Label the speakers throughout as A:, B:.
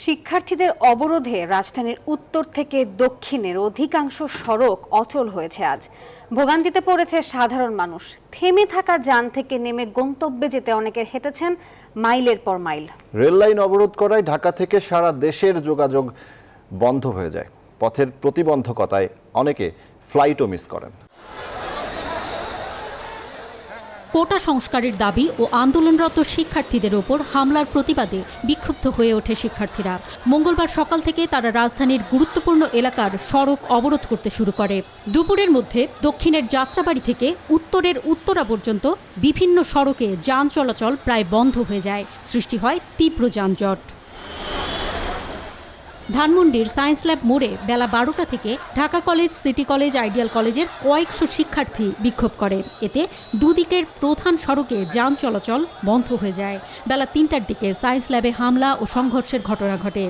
A: শিক্ষার্থীদের অবরোধে রাজধানীর উত্তর থেকে দক্ষিণের অধিকাংশ সড়ক অচল হয়েছে আজ। ভোগান্তিতে পড়েছে সাধারণ মানুষ। থেমে থাকা যান থেকে নেমে গন্তব্যে যেতে অনেকের হেঁটেছেন মাইলের পর মাইল।
B: রেল লাইন অবরোধ করায় ঢাকা থেকে সারা দেশের যোগাযোগ বন্ধ হয়ে যায়। পথের প্রতিবন্ধকতায় অনেকে ফ্লাইটও মিস করেন।
C: কোটা সংস্কারের দাবি ও আন্দোলনরত শিক্ষার্থীদের ওপর হামলার প্রতিবাদে বিক্ষুব্ধ হয়ে ওঠে শিক্ষার্থীরা। মঙ্গলবার সকাল থেকে তারা রাজধানীর গুরুত্বপূর্ণ এলাকার সড়ক অবরোধ করতে শুরু করে। দুপুরের মধ্যে দক্ষিণের যাত্রাবাড়ি থেকে উত্তরের উত্তরা পর্যন্ত বিভিন্ন সড়কে যান চলাচল প্রায় বন্ধ হয়ে যায়। সৃষ্টি হয় তীব্র যানজট। ধানমন্ডির সায়েন্স ল্যাব মোড়ে বেলা 12টা থেকে Dhaka college, city college, ideal কলেজের কয়েকশো শিক্ষার্থী বিক্ষোভ করে। এতে দুদিকের প্রধান সড়কে যান চলাচল বন্ধ হয়ে যায়। বেলা 3টার দিকে সায়েন্স ল্যাবে হামলা ও সংঘর্ষের ঘটনা ঘটে।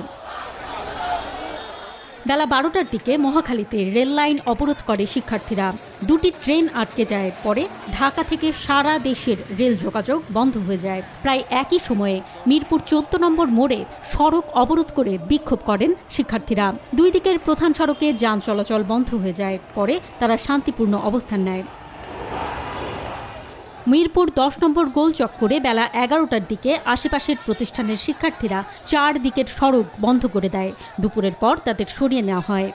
C: বেলা 12টার দিকে মহাখালীতে রেল লাইন অবরোধ করে শিক্ষার্থীরা। দুটি ট্রেন আটকে যায়। পরে ঢাকা থেকে সারা দেশের রেল যোগাযোগ বন্ধ হয়ে যায়। প্রায় একই সময়ে মিরপুর 14 নম্বর মোড়ে সড়ক অবরোধ করে বিক্ষোভ করেন শিক্ষার্থীরা। দুই দিকের প্রধান সড়কে যান চলাচল বন্ধ হয়ে যায়। পরে তারা শান্তিপূর্ণ অবস্থান নেয়। মিরপুর 10 নম্বর গোল চক্করে বেলা 11টার দিকে আশেপাশের প্রতিষ্ঠানের শিক্ষার্থীরা 4 দিকের সড়ক বন্ধ করে দেয়। দুপুরের পর তাদের সরিয়ে নেওয়া হয়।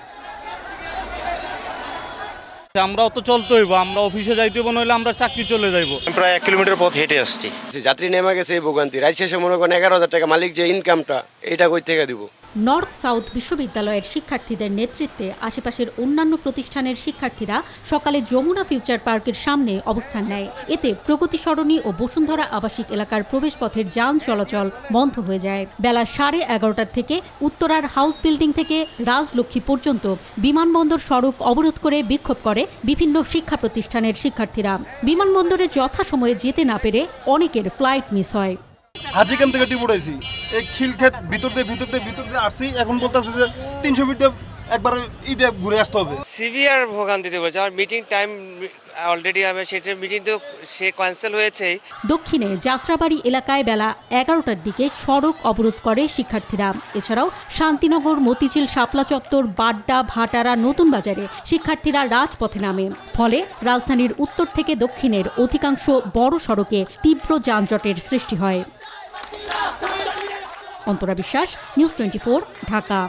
D: আমরা অত চলতে হইব, আমরা অফিসে যাইতে হইব, নইলে আমরা চাকরি চলে যাইব।
E: প্রায় 1 কিলোমিটার পথ হেঁটে আসছি। যাত্রী নেমে গেছে এই ভোগান্তি। রাত শেষে মনে করেন 11,000 টাকা মালিক যে ইনকামটা, এটা কই থেকে দিব?
C: নর্থ সাউথ বিশ্ববিদ্যালয়ের শিক্ষার্থীদের নেতৃত্বে আশেপাশের অন্যান্য প্রতিষ্ঠানের শিক্ষার্থীরা সকালে যমুনা ফিউচার পার্কের সামনে অবস্থান নেয়। এতে প্রগতি সরণি ও বসুন্ধরা আবাসিক এলাকার প্রবেশপথের যান চলাচল বন্ধ হয়ে যায়। বেলা 11:30টার থেকে উত্তরার হাউস বিল্ডিং থেকে রাজলক্ষ্মী পর্যন্ত বিমানবন্দর সড়ক অবরোধ করে বিক্ষোভ করে বিভিন্ন শিক্ষা প্রতিষ্ঠানের শিক্ষার্থীরা। বিমানবন্দরে যথাসময়ে যেতে না পেরে অনেকের ফ্লাইট মিস হয়।
F: হাজিকাম থেকে টিপ উঠাইছি, এই খিলক্ষেত ভিতর দিয়ে আসছি। এখন বলতেছে যে 300 ফিট একবার ঈদে ঘুরে আসতে হবে।
G: সিভিয়ার ভোগান্তিতে বলছে। আমার মিটিং টাইম অলরেডি আমি সেটা মিটিং তো সে ক্যান্সেল হয়েছে।
C: দক্ষিণে যাত্রাবাড়ি এলাকায় বেলা 11টার দিকে সড়ক অবরোধ করে শিক্ষার্থীরা। এছাড়াও শান্তিনগর, মতিঝিল, শাপলা চত্বর, বাড্ডা, ভাটারা, নতুন বাজারে শিক্ষার্থীরা রাজপথে নামে। ফলে রাজধানীর উত্তর থেকে দক্ষিণের অধিকাংশ বড় সড়কে তীব্র যানজটের সৃষ্টি হয়। অন্তরা বিশ্বাস, নিউজ 24, ঢাকা।